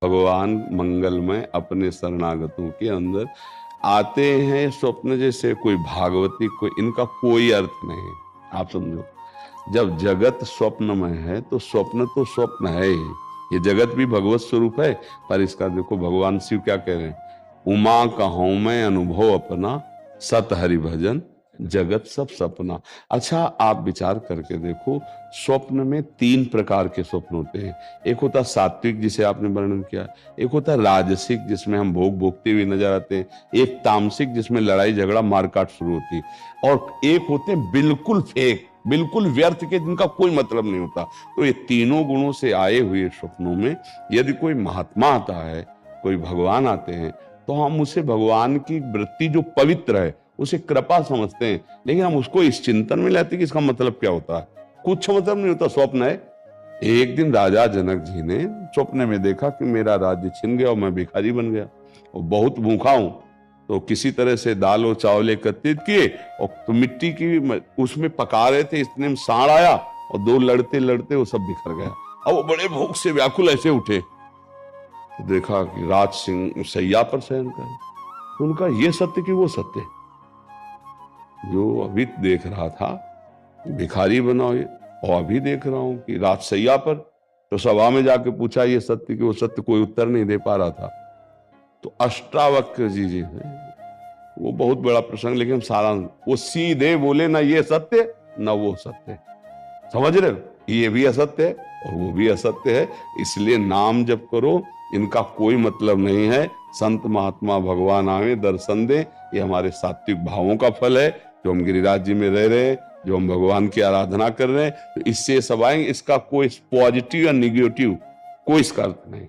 भगवान मंगलमय अपने शरणागतों के अंदर आते हैं। स्वप्न जैसे कोई भागवती, कोई इनका कोई अर्थ नहीं। आप समझो, जब जगत स्वप्नमय है तो स्वप्न तो स्वप्न है ही। ये जगत भी भगवत स्वरूप है। पर इसका देखो भगवान शिव क्या कह रहे हैं, उमा कहूं मैं अनुभव अपना, सत हरि भजन जगत सब सपना। अच्छा, आप विचार करके देखो, स्वप्न में तीन प्रकार के स्वप्न होते हैं। एक होता सात्विक जिसे आपने वर्णन किया, एक होता राजसिक जिसमें हम भोग भोगते हुए नजर आते हैं, एक तामसिक जिसमें लड़ाई झगड़ा मारकाट शुरू होती है, और एक होते हैं बिल्कुल फेक, बिल्कुल व्यर्थ के, जिनका कोई मतलब नहीं होता। तो ये तीनों गुणों से आए हुए स्वप्नों में यदि कोई महात्मा आता है, कोई भगवान आते हैं, तो हम उसे भगवान की वृत्ति जो पवित्र है उसे कृपा समझते हैं, लेकिन हम उसको इस चिंतन में लेते कि इसका मतलब क्या होता है। कुछ मतलब नहीं होता, स्वप्न है। एक दिन राजा जनक जी ने स्वप्न में देखा कि मेरा राज्य छिन गया और मैं भिखारी बन गया और बहुत भूखा हूं। तो किसी तरह से दाल और चावल एकत्रित किए और तो मिट्टी की उसमें पका रहे थे, इतने में सांड आया और दो लड़ते लड़ते वो सब बिखर गया। अब वो बड़े भूख से व्याकुल ऐसे उठे, तो देखा कि राज सिंह सैया पर शयन करे। उनका ये सत्य कि वो सत्य जो अभी देख रहा था, भिखारी बना हुए, और अभी देख रहा हूं कि राज सैया पर। तो सभा में जाके पूछा ये सत्य कि वो सत्य, कोई उत्तर नहीं दे पा रहा था। तो अष्टावक्र जी हैं, वो बहुत बड़ा प्रसंग, लेकिन सारा वो सीधे बोले ना ये सत्य ना वो सत्य। समझ रहे हो, ये भी असत्य है और वो भी असत्य है। इसलिए नाम जप करो, इनका कोई मतलब नहीं है। संत महात्मा भगवान आवे दर्शन दे, ये हमारे सात्विक भावों का फल है जो हम गिरिराज जी में रह रहे हैं, जो हम भगवान की आराधना कर रहे हैं। तो इससे सब आएंगे, इसका कोई पॉजिटिव या निगेटिव कोई इसका अर्थ नहीं।